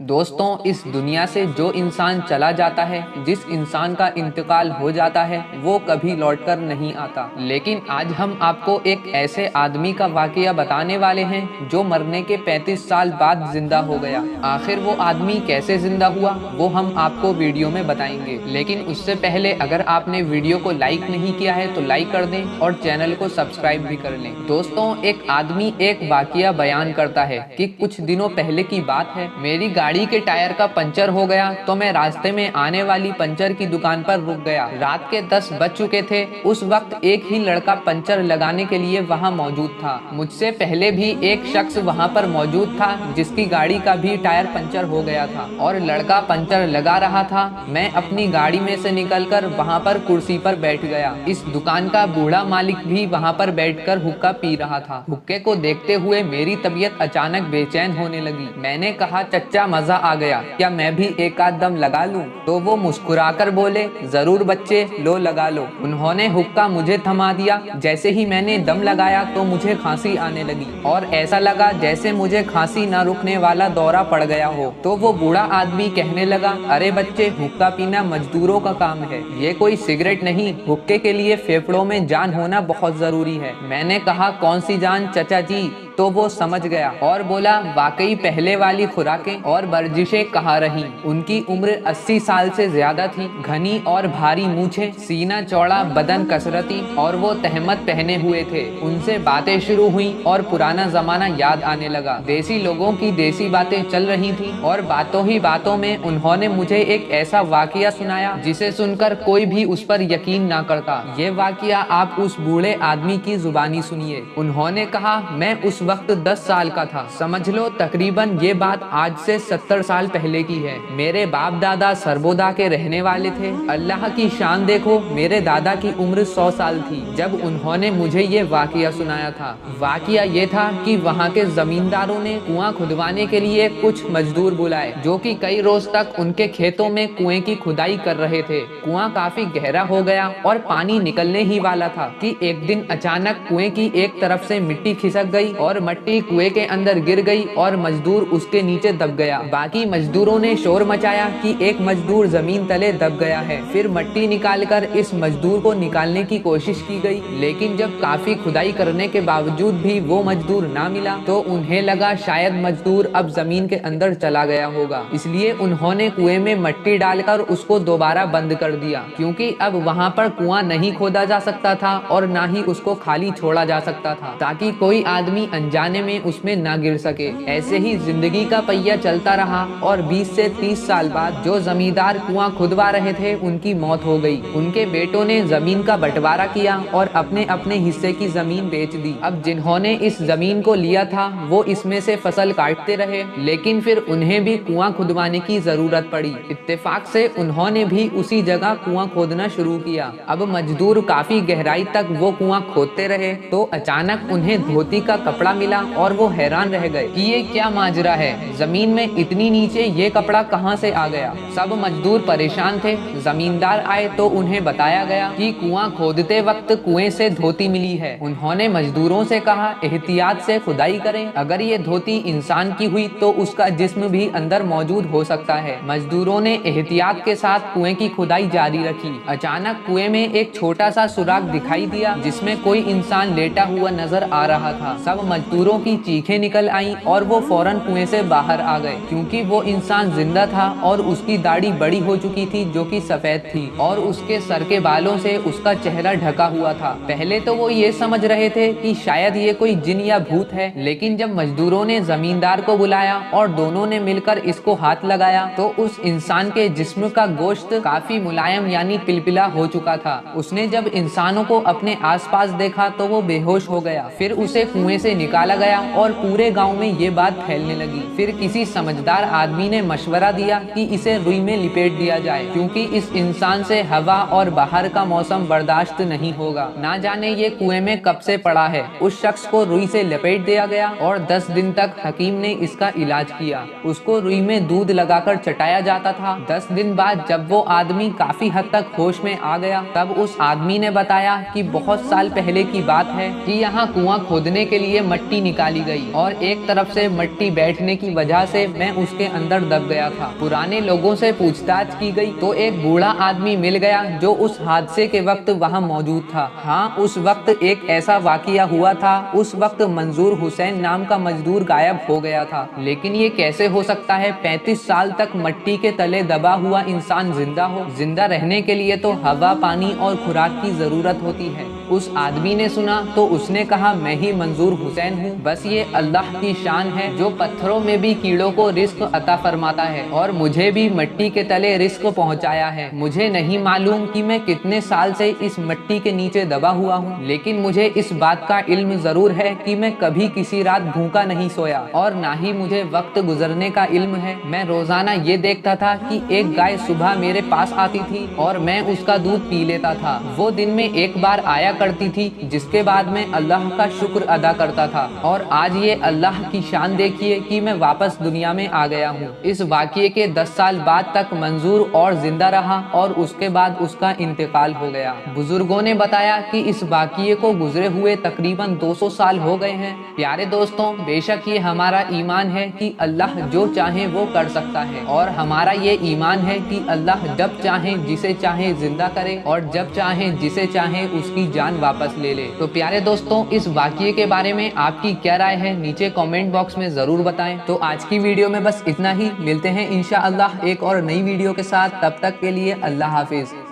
दोस्तों, इस दुनिया से जो इंसान चला जाता है, जिस इंसान का इंतकाल हो जाता है, वो कभी लौटकर नहीं आता। लेकिन आज हम आपको एक ऐसे आदमी का वाकया बताने वाले हैं जो मरने के 35 साल बाद जिंदा हो गया। आखिर वो आदमी कैसे जिंदा हुआ, वो हम आपको वीडियो में बताएंगे। लेकिन उससे पहले अगर आपने वीडियो को लाइक नहीं किया है तो लाइक कर दें और चैनल को सब्सक्राइब भी कर लें। दोस्तों, एक आदमी एक वाकया बयान करता है कि कुछ दिनों पहले की बात है, मेरी गाड़ी के टायर का पंचर हो गया तो मैं रास्ते में आने वाली पंचर की दुकान पर रुक गया। रात के 10 बज चुके थे। उस वक्त एक ही लड़का पंचर लगाने के लिए वहां मौजूद था। मुझसे पहले भी एक शख्स वहां पर मौजूद था जिसकी गाड़ी का भी टायर पंचर हो गया था और लड़का पंचर लगा रहा था। मैं अपनी गाड़ी में से निकलकर वहां पर कुर्सी पर बैठ गया। इस दुकान का बूढ़ा मालिक भी वहां पर बैठकर हुक्का पी रहा था। हुक्के को देखते हुए मेरी तबीयत अचानक बेचैन होने लगी। मैंने कहा, चच्चा मजा आ गया, क्या मैं भी एक आध दम लगा लूं? तो वो मुस्कुराकर बोले, जरूर बच्चे, लो लगा लो। उन्होंने हुक्का मुझे थमा दिया। जैसे ही मैंने दम लगाया तो मुझे खांसी आने लगी और ऐसा लगा जैसे मुझे खांसी न रुकने वाला दौरा पड़ गया हो। तो वो बूढ़ा आदमी कहने लगा, अरे बच्चे, हुक्का पीना मजदूरों का काम है, ये कोई सिगरेट नहीं। हुक्के के लिए फेफड़ों में जान होना बहुत जरूरी है। मैंने कहा, कौन सी जान चचा जी? तो वो समझ गया और बोला, वाकई पहले वाली खुराकें और वर्जिशें कहाँ रही। उनकी उम्र 80 साल से ज्यादा थी। घनी और भारी मूछें, सीना चौड़ा, बदन कसरती और वो तहमत पहने हुए थे। उनसे बातें शुरू हुई और पुराना जमाना याद आने लगा। देसी लोगों की देसी बातें चल रही थी और बातों ही बातों में उन्होंने मुझे एक ऐसा वाकया सुनाया जिसे सुनकर कोई भी उस पर यकीन ना करता। ये वाकया आप उस बूढ़े आदमी की जुबानी सुनिए। उन्होंने कहा, मैं उस वक्त 10 साल का था। समझ लो तकरीबन ये बात आज से 70 साल पहले की है। मेरे बाप दादा सरबोदा के रहने वाले थे। अल्लाह की शान देखो, मेरे दादा की उम्र 100 साल थी जब उन्होंने मुझे ये वाकया सुनाया था। वाकया ये था कि वहाँ के जमींदारों ने कुआं खुदवाने के लिए कुछ मजदूर बुलाए जो कि कई रोज तक उनके खेतों में कुएं की खुदाई कर रहे थे। कुआं काफी गहरा हो गया और पानी निकलने ही वाला था कि एक दिन अचानक कुएं की एक तरफ से मिट्टी खिसक गई और मट्टी कुएं के अंदर गिर गई और मजदूर उसके नीचे दब गया। बाकी मजदूरों ने शोर मचाया कि एक मजदूर जमीन तले दब गया है। फिर मट्टी निकालकर इस मजदूर को निकालने की कोशिश की गई, लेकिन जब काफी खुदाई करने के बावजूद भी वो मजदूर ना मिला तो उन्हें लगा शायद मजदूर अब जमीन के अंदर चला गया होगा। इसलिए उन्होंने कुएं में मट्टी डालकर उसको दोबारा बंद कर दिया, क्योंकि अब वहाँ पर कुआं नहीं खोदा जा सकता था और ना ही उसको खाली छोड़ा जा सकता था, ताकि कोई आदमी अनजाने में उसमें ना गिर सके। ऐसे ही जिंदगी का पहिया चलता रहा और 20 से 30 साल बाद जो जमींदार कुआं खुदवा रहे थे उनकी मौत हो गई। उनके बेटों ने जमीन का बंटवारा किया और अपने अपने हिस्से की जमीन बेच दी। अब जिन्होंने इस जमीन को लिया था वो इसमें से फसल काटते रहे, लेकिन फिर उन्हें भी कुआं खुदवाने की जरूरत पड़ी। इत्तेफाक से उन्होंने भी उसी जगह कुआं खोदना शुरू किया। अब मजदूर काफी गहराई तक वो कुआं खोदते रहे तो अचानक उन्हें धोती का कपड़ा मिला और वो हैरान रह गए कि ये क्या माजरा है, जमीन में इतनी नीचे ये कपड़ा कहां से आ गया। सब मजदूर परेशान थे। जमींदार आए तो उन्हें बताया गया कि कुआं खोदते वक्त कुएं से धोती मिली है। उन्होंने मजदूरों से कहा, एहतियात से खुदाई करें, अगर ये धोती इंसान की हुई तो उसका जिस्म भी अंदर मौजूद हो सकता है। मजदूरों ने एहतियात के साथ कुएं की खुदाई जारी रखी। अचानक कुएं में एक छोटा सा सुराख दिखाई दिया जिसमें कोई इंसान लेटा हुआ नजर आ रहा था। सब मजदूरों की चीखें निकल आईं और वो फौरन कुएं से बाहर आ गए, क्योंकि वो इंसान जिंदा था और उसकी दाढ़ी बड़ी हो चुकी थी जो कि सफेद थी और उसके सर के बालों से उसका चेहरा ढका हुआ था। पहले तो वो ये समझ रहे थे कि शायद ये कोई जिन या भूत है, लेकिन जब मजदूरों ने जमींदार को बुलाया और दोनों ने मिलकर इसको हाथ लगाया तो उस इंसान के जिस्म का गोश्त काफी मुलायम यानी पिलपिला हो चुका था। उसने जब इंसानों को अपने आसपास देखा तो वो बेहोश हो गया। फिर उसे कुएं से निकाला गया और पूरे गांव में ये बात फैलने लगी। फिर किसी समझदार आदमी ने मशवरा दिया कि इसे रुई में लिपेट दिया जाए, क्योंकि इस इंसान से हवा और बाहर का मौसम बर्दाश्त नहीं होगा। ना जाने ये कुएं में कब से पड़ा है। उस शख्स को रुई से लपेट दिया गया और 10 दिन तक हकीम ने इसका इलाज किया। उसको रुई में दूध लगाकर चटाया जाता था। 10 दिन बाद जब वो आदमी काफी हद तक होश में आ गया तब उस आदमी ने बताया कि बहुत साल पहले की बात है कि यहाँ कुआं खोदने के लिए मट्टी निकाली गई और एक तरफ से मट्टी बैठने की वजह से मैं उसके अंदर दब गया था। पुराने लोगों से पूछताछ की गई तो एक बूढ़ा आदमी मिल गया जो उस हादसे के वक्त वहां मौजूद था। हाँ, उस वक्त एक ऐसा वाकया हुआ था। उस वक्त मंजूर हुसैन नाम का मजदूर गायब हो गया था। लेकिन ये कैसे हो सकता है? 35 साल तक मट्टी के तले दबा हुआ इंसान जिंदा हो। जिंदा रहने के लिए तो हवा, पानी और खुराक की जरूरत होती है। उस आदमी ने सुना तो उसने कहा, मैं ही मंजूर हुसैन हूँ। बस ये अल्लाह की शान है जो पत्थरों में भी कीड़ों को रिस्क अता फरमाता है और मुझे भी मट्टी के तले रिस्क पहुँचाया है। मुझे नहीं मालूम कि मैं कितने साल से इस मट्टी के नीचे दबा हुआ हूँ, लेकिन मुझे इस बात का इल्म जरूर है कि मैं कभी किसी रात भूखा नहीं सोया और ना ही मुझे वक्त गुजरने का इल्म है। मैं रोजाना ये देखता था कि एक गाय सुबह मेरे पास आती थी और मैं उसका दूध पी लेता था। वो दिन में एक बार आया करती थी, जिसके बाद मैं अल्लाह का शुक्र अदा करता था। और आज ये अल्लाह की शान देखिए कि मैं वापस दुनिया में आ गया हूँ। इस वाक़ये के 10 साल बाद तक मंजूर और जिंदा रहा और उसके बाद उसका इंतकाल हो गया। बुजुर्गों ने बताया कि इस वाक़ये को गुजरे हुए तकरीबन 200 साल हो गए हैं। प्यारे दोस्तों, बेशक ये हमारा ईमान है कि अल्लाह जो चाहे वो कर सकता है और हमारा ये ईमान है कि अल्लाह जब चाहे जिसे चाहे जिंदा करे और जब चाहे जिसे चाहे उसकी जान वापस ले ले। तो प्यारे दोस्तों, इस वाक़ये के बारे में आपकी क्या राय है नीचे कमेंट बॉक्स में जरूर बताएं। तो आज की वीडियो में बस इतना ही। मिलते हैं इंशाअल्लाह एक और नई वीडियो के साथ। तब तक के लिए अल्लाह हाफिज।